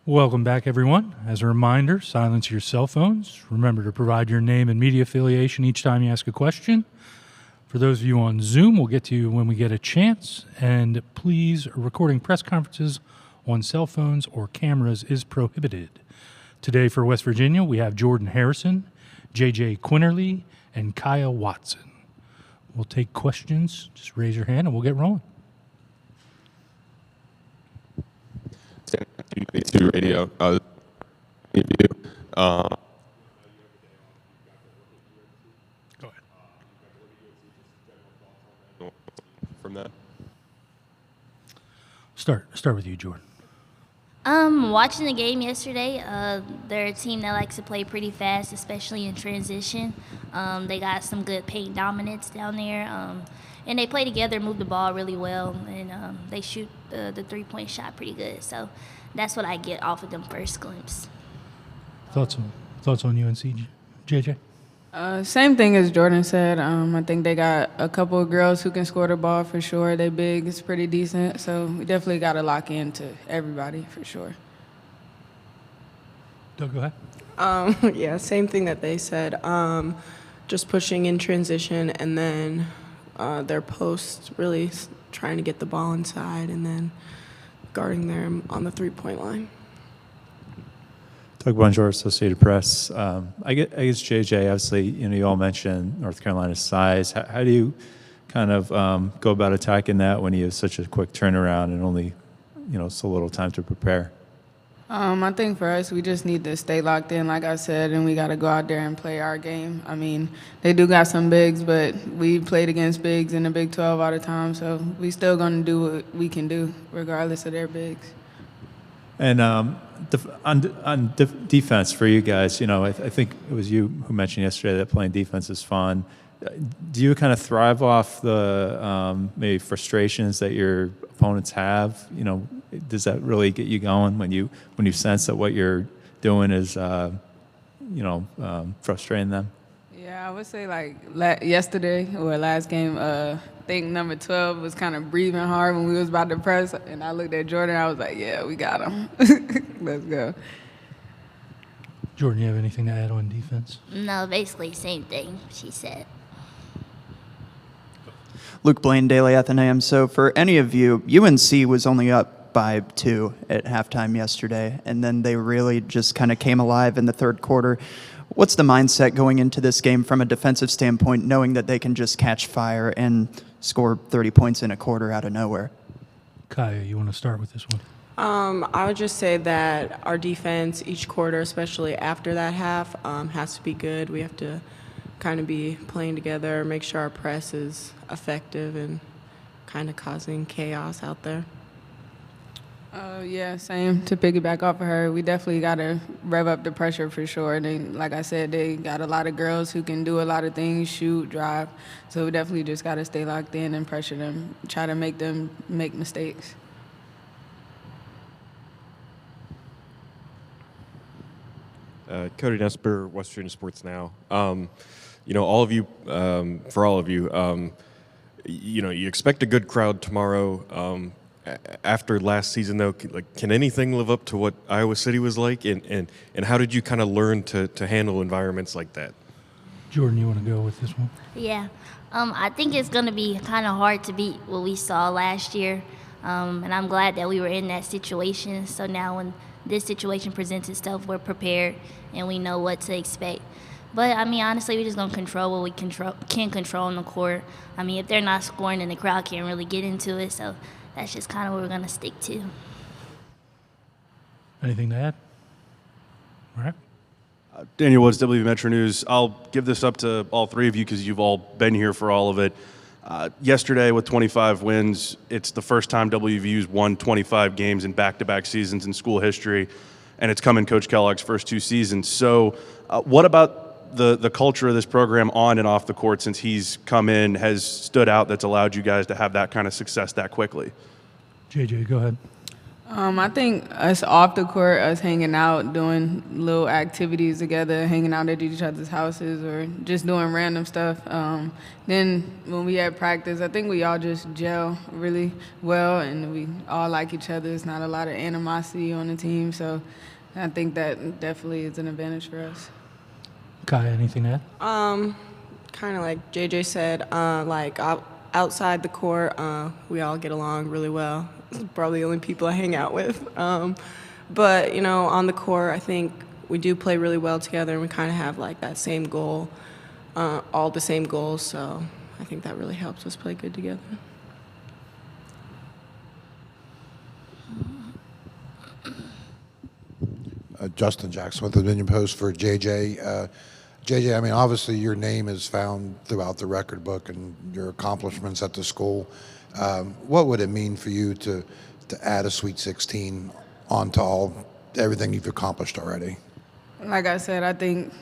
Welcome back, everyone. As a reminder, silence your cell phones. Remember to provide your name and media affiliation each time you ask a question. For those of you on Zoom, we'll get to you when we get a chance. And please, recording press conferences on cell phones or cameras is prohibited. Today for West Virginia, we have Jordan Harrison, JJ Quinerly, and Kyah Watson. We'll take questions. Just raise your hand and we'll get rolling. To radio. Go ahead. From that. Start with you, Jordan. Watching the game yesterday, they're a team that likes to play pretty fast, especially in transition. They got some good paint dominance down there, and they play together, move the ball really well, and they shoot the three-point shot pretty good. So that's what I get off of them first glimpse. Thoughts on UNC, JJ? Same thing as Jordan said. I think they got a couple of girls who can score the ball for sure. They big, it's pretty decent. So we definitely got to lock into everybody for sure. Doug, go ahead. Yeah, same thing that they said. Just pushing in transition, and then their post really trying to get the ball inside, and then guarding them on the three-point line. Doug Bonjour, Associated Press. I guess JJ, obviously, you all mentioned North Carolina's size. How do you kind of go about attacking that when you have such a quick turnaround and only, so little time to prepare? I think for us, we just need to stay locked in, like I said, and we got to go out there and play our game. I mean, they do got some bigs, but we played against bigs in the Big 12 all the time, so we still going to do what we can do, regardless of their bigs. And on defense for you guys, I think it was you who mentioned yesterday that playing defense is fun. Do you kind of thrive off the maybe frustrations that your opponents have? Does that really get you going when you sense that what you're doing is, frustrating them? Yeah, I would say yesterday or last game, I think number 12 was kind of breathing hard when we was about to press, and I looked at Jordan. I was like, yeah, we got him. Let's go. Jordan, you have anything to add on defense? No, basically same thing she said. Luke Blaine, Daily Athenaeum. So for any of you, UNC was only up by 2 at halftime yesterday, and then they really just kind of came alive in the third quarter. What's the mindset going into this game from a defensive standpoint, knowing that they can just catch fire and score 30 points in a quarter out of nowhere? Kyah, you want to start with this one? I would just say that our defense each quarter, especially after that half, has to be good. We have to kind of be playing together, make sure our press is effective and kind of causing chaos out there. Yeah, same. To piggyback off of her, we definitely got to rev up the pressure for sure. Like I said, they got a lot of girls who can do a lot of things, shoot, drive. So we definitely just got to stay locked in and pressure them, try to make them make mistakes. Cody Nesper, West Virginia Sports Now. All of you, for all of you, you expect a good crowd tomorrow. After last season, though, can anything live up to what Iowa City was like? And how did you kind of learn to handle environments like that? Jordan, you want to go with this one? Yeah. I think it's going to be kind of hard to beat what we saw last year. And I'm glad that we were in that situation. So now when this situation presents itself, we're prepared and we know what to expect. But, honestly, we're just going to control what we can control on the court. If they're not scoring, then the crowd can't really get into it. So that's just kind of what we're going to stick to. Anything to add? All right. Daniel Woods, WVU Metro News. I'll give this up to all three of you because you've all been here for all of it. Yesterday with 25 wins, it's the first time WVU's won 25 games in back-to-back seasons in school history, and it's come in Coach Kellogg's first 2 seasons. So what about the culture of this program on and off the court since he's come in has stood out that's allowed you guys to have that kind of success that quickly? JJ, go ahead. I think us off the court, us hanging out, doing little activities together, hanging out at each other's houses or just doing random stuff. Then when we had practice, I think we all just gel really well and we all like each other. There's not a lot of animosity on the team, so I think that definitely is an advantage for us. Kyah, anything to add? Kind of like JJ said, outside the court, we all get along really well. Probably the only people I hang out with. But, on the court, I think we do play really well together, and we kind of have, like, that same goal, all the same goals. So I think that really helps us play good together. Justin Jackson with the Dominion Post for JJ. JJ, I mean, obviously your name is found throughout the record book and your accomplishments at the school. What would it mean for you to add a Sweet 16 onto everything you've accomplished already? Like I said, I think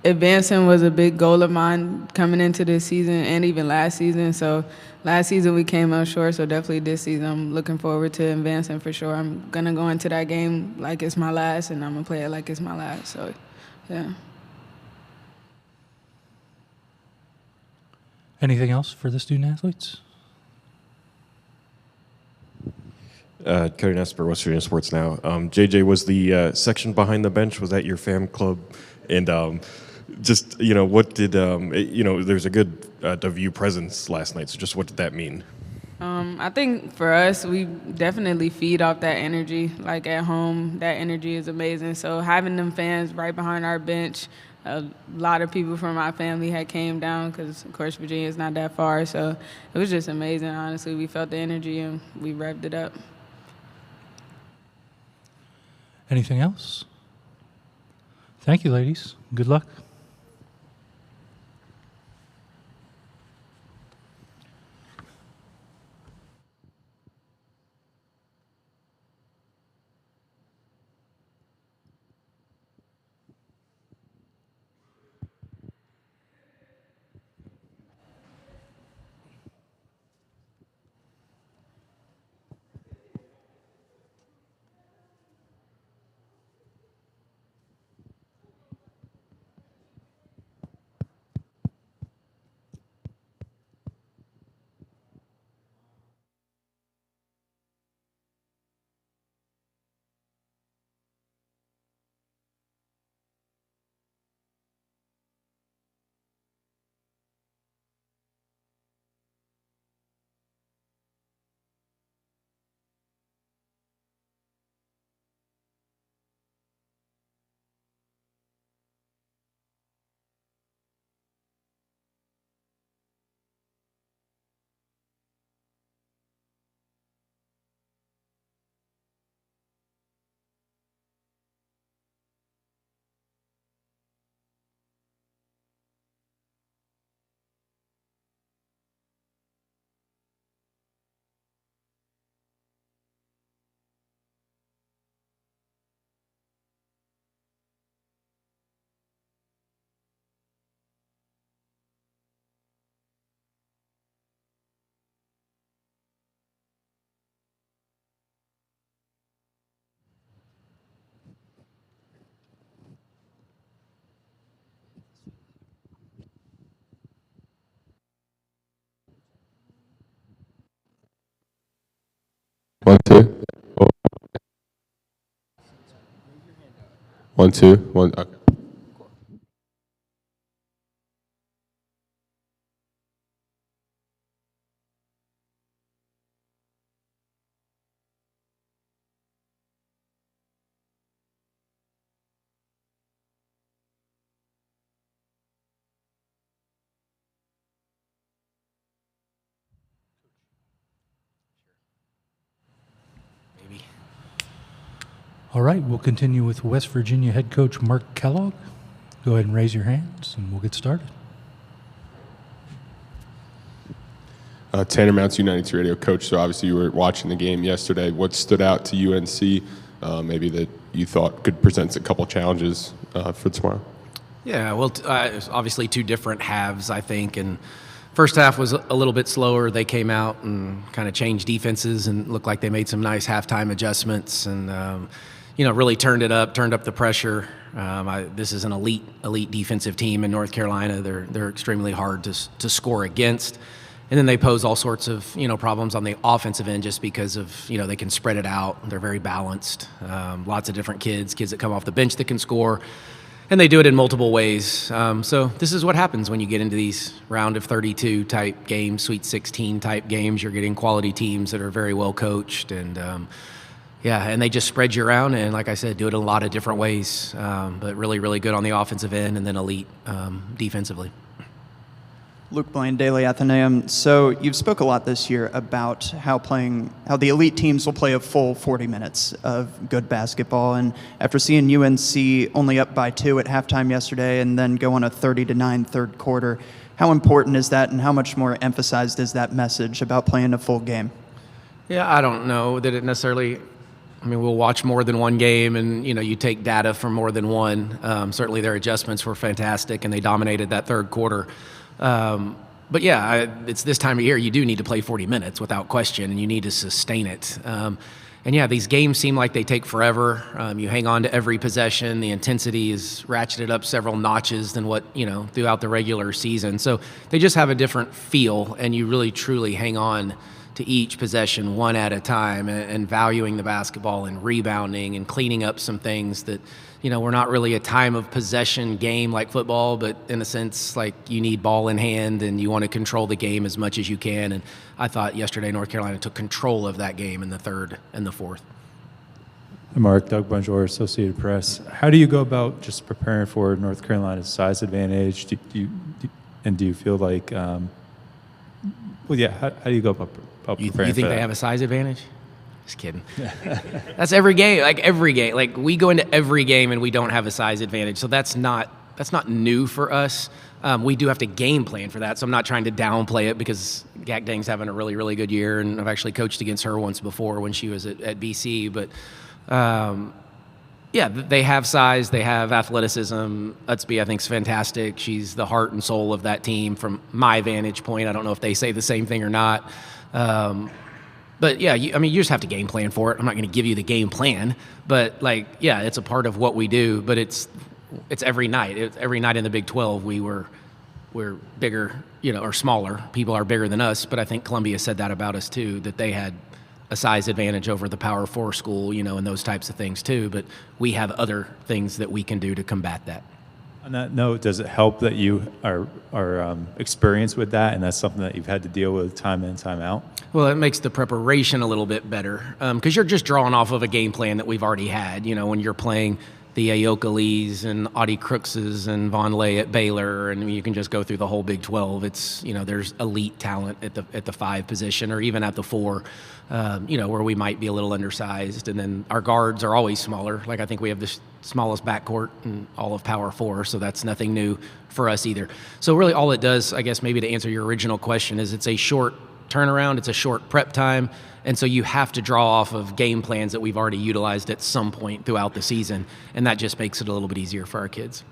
advancing was a big goal of mine coming into this season and even last season. So last season we came up short, so definitely this season I'm looking forward to advancing for sure. I'm going to go into that game like it's my last, and I'm going to play it like it's my last. So, yeah. Anything else for the student athletes? Cody Nesper, West Virginia Sports Now. JJ, was the section behind the bench, was that your fam club? And what did, there's a good WVU presence last night, so just what did that mean? I think for us, we definitely feed off that energy. Like at home, that energy is amazing. So having them fans right behind our bench, a lot of people from my family had came down because, of course, Virginia is not that far. So it was just amazing, honestly. We felt the energy and we revved it up. Anything else? Thank you, ladies. Good luck. One, two. One, two. One. Okay. All right, we'll continue with West Virginia head coach Mark Kellogg. Go ahead and raise your hands, and we'll get started. Tanner Mounts, U92 Radio coach. So obviously you were watching the game yesterday. What stood out to UNC, maybe that you thought could present a couple challenges for tomorrow? Yeah, well, obviously two different halves, I think, and First half was a little bit slower. They came out and kind of changed defenses and looked like they made some nice halftime adjustments and, really turned up the pressure. This is an elite defensive team in North Carolina. They're extremely hard to score against. And then they pose all sorts of, problems on the offensive end just because of, they can spread it out. They're very balanced. Lots of different kids that come off the bench that can score. And they do it in multiple ways. So this is what happens when you get into these round of 32 type games, Sweet 16 type games. You're getting quality teams that are very well coached. And, and they just spread you around. And like I said, do it in a lot of different ways. But really, really good on the offensive end and then elite defensively. Luke Blaine, Daily Athenaeum. So you've spoke a lot this year about how the elite teams will play a full 40 minutes of good basketball. And after seeing UNC only up by 2 at halftime yesterday and then go on a 30-9 third quarter, how important is that and how much more emphasized is that message about playing a full game? Yeah, I don't know that it necessarily. We'll watch more than one game and, you take data from more than one. Certainly their adjustments were fantastic and they dominated that third quarter. But it's this time of year, you do need to play 40 minutes without question, and you need to sustain it. These games seem like they take forever. You hang on to every possession. The intensity is ratcheted up several notches than what, throughout the regular season. So they just have a different feel, and you really, truly hang on to each possession one at a time and valuing the basketball and rebounding and cleaning up some things that, we're not really a time of possession game like football, but in a sense, like you need ball in hand and you want to control the game as much as you can. And I thought yesterday North Carolina took control of that game in the third and the fourth. Mark, Doug Bonjour, Associated Press. How do you go about just preparing for North Carolina's size advantage? Do you feel like, how do you go about preparing You think for that? they have a size advantage? Just kidding. That's every game. Like we go into every game and we don't have a size advantage. So that's not new for us. We do have to game plan for that. So I'm not trying to downplay it because Gak Dang's having a really, really good year. And I've actually coached against her once before when she was at BC. But they have size. They have athleticism. Utsby, I think, is fantastic. She's the heart and soul of that team from my vantage point. I don't know if they say the same thing or not. But you just have to game plan for it. I'm not going to give you the game plan, but it's a part of what we do. But it's every night. Every night in the Big 12, we're bigger, or smaller. People are bigger than us, but I think Columbia said that about us too, that they had a size advantage over the Power 4 school, and those types of things too. But we have other things that we can do to combat that. On that note, does it help that you are experienced with that, and that's something that you've had to deal with time in, time out? Well, it makes the preparation a little bit better because you're just drawing off of a game plan that we've already had. When you're playing the Ayoka Lees and Audie Crookses and Von Lay at Baylor, and you can just go through the whole Big 12. It's there's elite talent at the 5 position or even at the 4, where we might be a little undersized, and then our guards are always smaller. Like I think we have the smallest backcourt in all of Power 4, so that's nothing new for us either. So really, all it does, I guess, maybe to answer your original question, is it's a short turnaround, it's a short prep time, and so you have to draw off of game plans that we've already utilized at some point throughout the season, and that just makes it a little bit easier for our kids.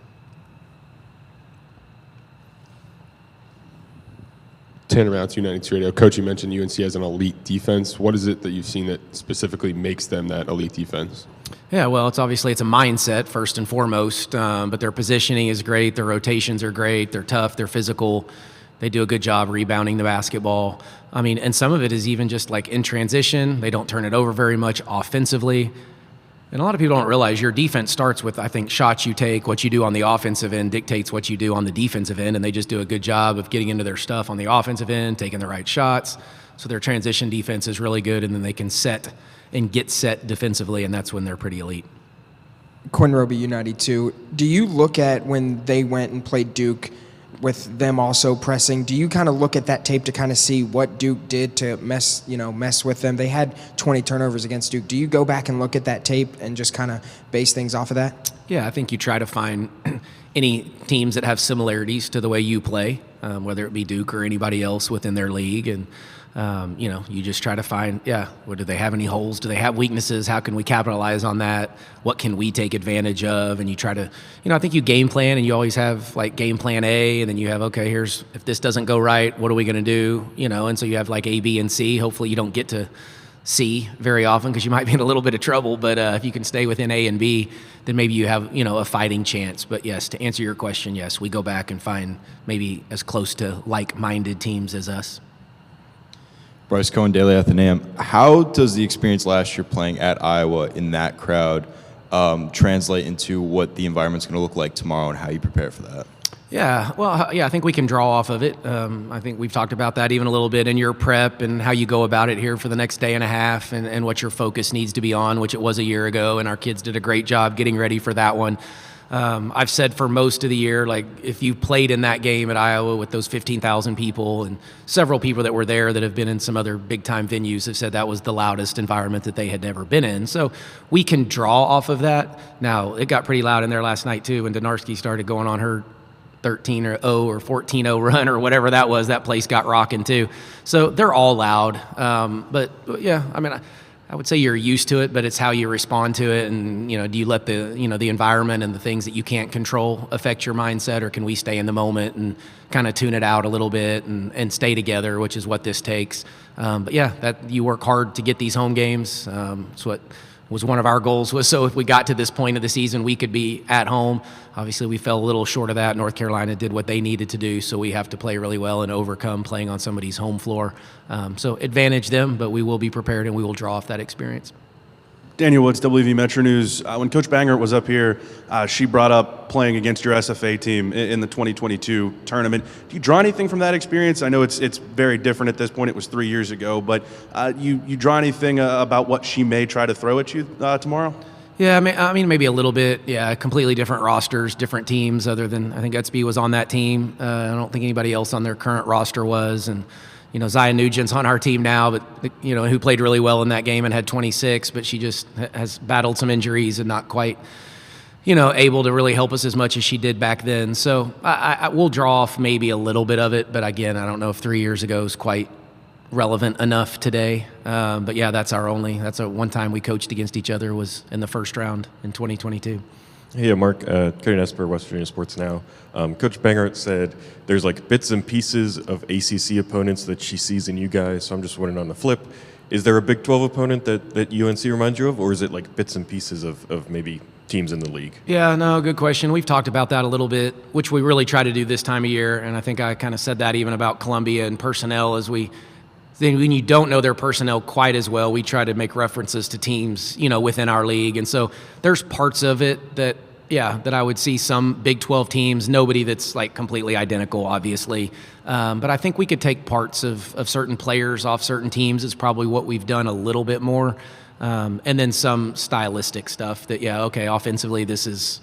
Tanner Mounts, U92 Radio. Coach, you mentioned UNC has an elite defense. What is it that you've seen that specifically makes them that elite defense? Yeah, well, it's a mindset first and foremost, but their positioning is great. Their rotations are great. They're tough. They're physical. They do a good job rebounding the basketball. And some of it is even just like in transition. They don't turn it over very much offensively. And a lot of people don't realize your defense starts with, I think, shots you take. What you do on the offensive end dictates what you do on the defensive end, and they just do a good job of getting into their stuff on the offensive end, taking the right shots. So their transition defense is really good, and then they can set and get set defensively, and that's when they're pretty elite. Quinerly, U92. Do you look at when they went and played Duke with them also pressing, do you kind of look at that tape to kind of see what Duke did to mess with them? They had 20 turnovers against Duke. Do you go back and look at that tape and just kind of base things off of that? Yeah, I think you try to find any teams that have similarities to the way you play, whether it be Duke or anybody else within their league. And You just try to find, do they have any holes? Do they have weaknesses? How can we capitalize on that? What can we take advantage of? And you try to, I think you game plan, and you always have like game plan A, and then you have, okay, if this doesn't go right, what are we going to do? And so you have like A, B, and C. Hopefully you don't get to C very often because you might be in a little bit of trouble. But if you can stay within A and B, then maybe you have, a fighting chance. But yes, to answer your question, yes, we go back and find maybe as close to like-minded teams as us. Bryce Cohen, Daily Athenaeum. How does the experience last year playing at Iowa in that crowd translate into what the environment's going to look like tomorrow and how you prepare for that? Yeah, well, I think we can draw off of it. I think we've talked about that even a little bit in your prep and how you go about it here for the next day and a half and what your focus needs to be on, which it was a year ago, and our kids did a great job getting ready for that one. I've said for most of the year, like if you played in that game at Iowa with those 15,000 people, and several people that were there that have been in some other big-time venues have said that was the loudest environment that they had never been in. So we can draw off of that. Now, it got pretty loud in there last night, too, when Donarski started going on her 13-0 or 14-0 run or whatever that was. That place got rocking, too. So they're all loud. But, yeah, I mean, I would say you're used to it, but it's how you respond to it. And, do you let the environment and the things that you can't control affect your mindset, or can we stay in the moment and kind of tune it out a little bit and stay together, which is what this takes. But yeah, that you work hard to get these home games. It's what was one of our goals, was so if we got to this point of the season, we could be at home. Obviously, we fell a little short of that. North Carolina did what they needed to do, so we have to play really well and overcome playing on somebody's home floor. So advantage them, but we will be prepared and we will draw off that experience. Daniel Woods, WVU Metro News. When Coach Bangert was up here, she brought up playing against your SFA team in the 2022 tournament. Do you draw anything from that experience? I know it's very different at this point. It was 3 years ago, but you draw anything about what she may try to throw at you tomorrow? Yeah, I mean, maybe a little bit. Yeah, completely different rosters, different teams. Other than I think Gutsby was on that team. I don't think anybody else on their current roster was, and. Zaya Nugent's on our team now, but, who played really well in that game and had 26, but she just has battled some injuries and not quite, able to really help us as much as she did back then. So I will draw off maybe a little bit of it, but again, I don't know if 3 years ago is quite relevant enough today. But yeah, that's one time we coached against each other was in the first round in 2022. Hey, Mark, Cody Nesper, West Virginia Sports Now. Coach Bangert said there's like bits and pieces of ACC opponents that she sees in you guys, so I'm just wondering on the flip, is there a Big 12 opponent that UNC reminds you of, or is it like bits and pieces of maybe teams in the league? Yeah, no, good question. We've talked about that a little bit, which we really try to do this time of year, and I think I kind of said that even about Columbia and personnel as when you don't know their personnel quite as well, we try to make references to teams, within our league. And so there's parts of it that I would see some Big 12 teams, nobody that's like completely identical, obviously. But I think we could take parts of certain players off certain teams is probably what we've done a little bit more. And then some stylistic stuff that, offensively this is,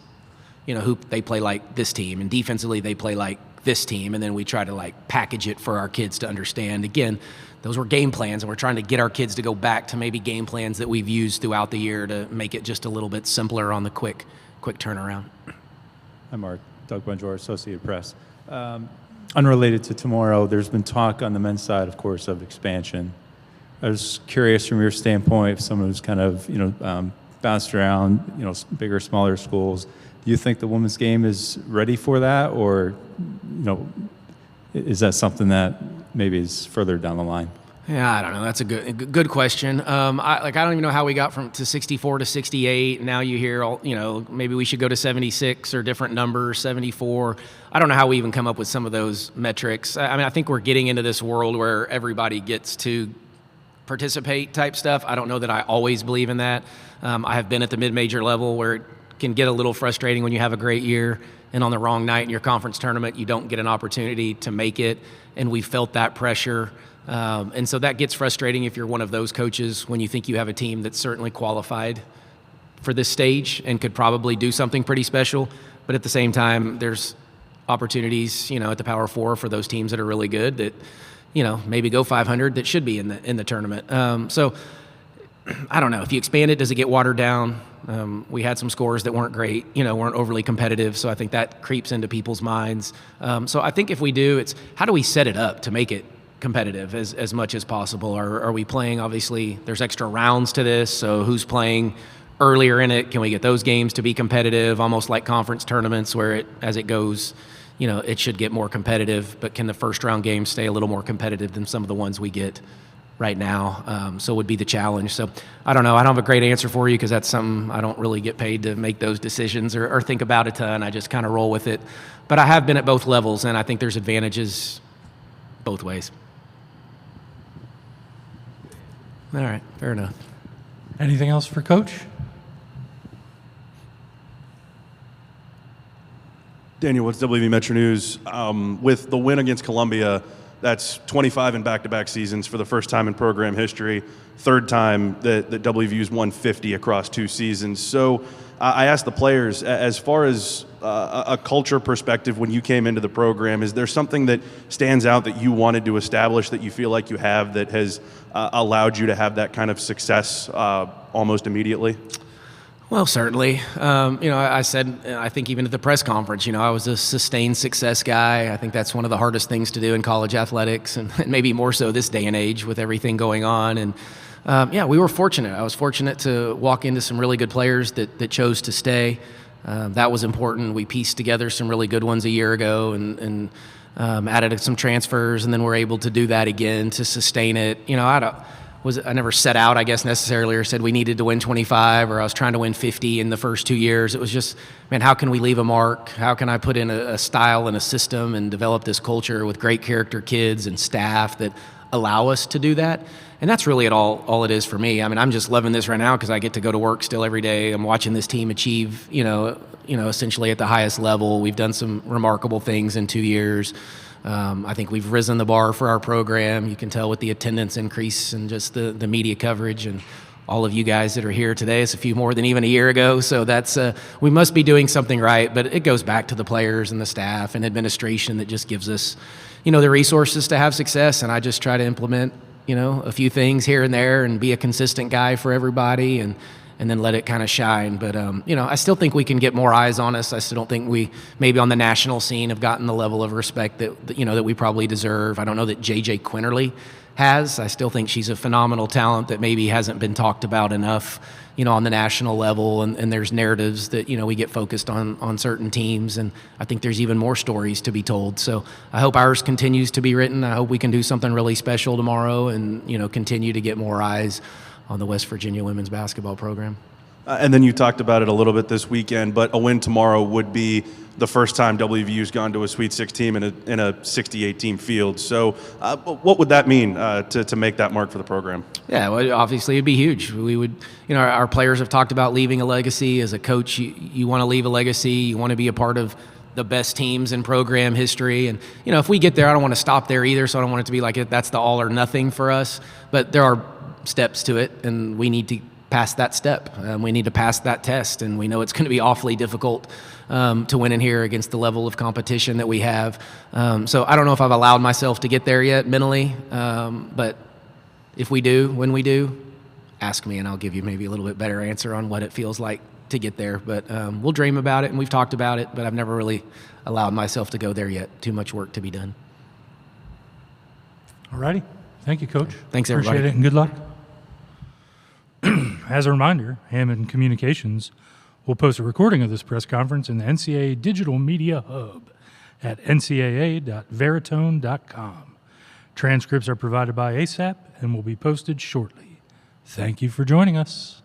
who they play like this team, and defensively they play like this team. And then we try to like package it for our kids to understand. Again, those were game plans, and we're trying to get our kids to go back to maybe game plans that we've used throughout the year to make it just a little bit simpler on the quick turnaround. Hi, Mark. Doug Bonjour, Associated Press. Unrelated to tomorrow, there's been talk on the men's side, of course, of expansion. I was curious from your standpoint, if someone who's kind of, bounced around, bigger, smaller schools, do you think the women's game is ready for that, or, is that something that maybe is further down the line? Yeah, I don't know. That's a good question. I don't even know how we got to 64 to 68. Now you hear, maybe we should go to 76 or different numbers, 74. I don't know how we even come up with some of those metrics. I think we're getting into this world where everybody gets to participate type stuff. I don't know that I always believe in that. I have been at the mid-major level where it can get a little frustrating when you have a great year and on the wrong night in your conference tournament, you don't get an opportunity to make it. And we felt that pressure. And so that gets frustrating if you're one of those coaches when you think you have a team that's certainly qualified for this stage and could probably do something pretty special. But at the same time, there's opportunities, at the Power Four for those teams that are really good that, maybe go 500 that should be in the tournament. So I don't know. If you expand it, does it get watered down? We had some scores that weren't great, weren't overly competitive. So I think that creeps into people's minds. So I think if we do, it's how do we set it up to make it competitive as much as possible. Are we playing, obviously, there's extra rounds to this, so who's playing earlier in it? Can we get those games to be competitive, almost like conference tournaments where as it goes, it should get more competitive, but can the first round games stay a little more competitive than some of the ones we get right now? So would be the challenge. So I don't know. I don't have a great answer for you because that's something I don't really get paid to make those decisions or think about a ton. I just kind of roll with it. But I have been at both levels, and I think there's advantages both ways. All right, fair enough. Anything else for Coach? Daniel, what's WVU Metro News? With the win against Columbia, that's 25 in back-to-back seasons for the first time in program history, third time that WVU's won 50 across 2 seasons. So I asked the players, as far as a culture perspective when you came into the program, is there something that stands out that you wanted to establish that you feel like you have that has allowed you to have that kind of success almost immediately? Well, certainly. I said, I think even at the press conference, I was a sustained success guy. I think that's one of the hardest things to do in college athletics, and maybe more so this day and age with everything going on. And we were fortunate. I was fortunate to walk into some really good players that chose to stay. That was important. We pieced together some really good ones a year ago and added some transfers, and then we're able to do that again to sustain it. I never set out, I guess, necessarily, or said we needed to win 25, or I was trying to win 50 in the first 2 years. It was just, man, how can we leave a mark? How can I put in a style and a system and develop this culture with great character kids and staff that allow us to do that? And that's really all it is for me. I mean, I'm just loving this right now because I get to go to work still every day. I'm watching this team achieve, essentially at the highest level. We've done some remarkable things in 2 years. I think we've risen the bar for our program. You can tell with the attendance increase and just the media coverage, and all of you guys that are here today. It's a few more than even a year ago. So that's we must be doing something right. But it goes back to the players and the staff and administration that just gives us, the resources to have success. And I just try to implement, a few things here and there and be a consistent guy for everybody and then let it kind of shine. But, I still think we can get more eyes on us. I still don't think we, maybe on the national scene, have gotten the level of respect that we probably deserve. I don't know that J.J. Quinerly has. I still think she's a phenomenal talent that maybe hasn't been talked about enough, on the national level. And there's narratives that, we get focused on certain teams. And I think there's even more stories to be told. So I hope ours continues to be written. I hope we can do something really special tomorrow and, continue to get more eyes on the West Virginia women's basketball program. And then you talked about it a little bit this weekend, but a win tomorrow would be the first time WVU's gone to a Sweet 16 in a 68-team field. So what would that mean to make that mark for the program? Yeah, well, obviously it'd be huge. We would, our players have talked about leaving a legacy. As a coach, you want to leave a legacy. You want to be a part of the best teams in program history. And, if we get there, I don't want to stop there either, so I don't want it to be like that's the all or nothing for us. But there are steps to it, and we need to pass that step. We need to pass that test, and we know it's going to be awfully difficult to win in here against the level of competition that we have. So I don't know if I've allowed myself to get there yet mentally, but if we do, when we do, ask me, and I'll give you maybe a little bit better answer on what it feels like to get there. But we'll dream about it, and we've talked about it, but I've never really allowed myself to go there yet. Too much work to be done. All righty. Thank you, Coach. Thanks, everybody. Appreciate it, and good luck. As a reminder, Hammond Communications will post a recording of this press conference in the NCAA Digital Media Hub at ncaa.veritone.com. Transcripts are provided by ASAP and will be posted shortly. Thank you for joining us.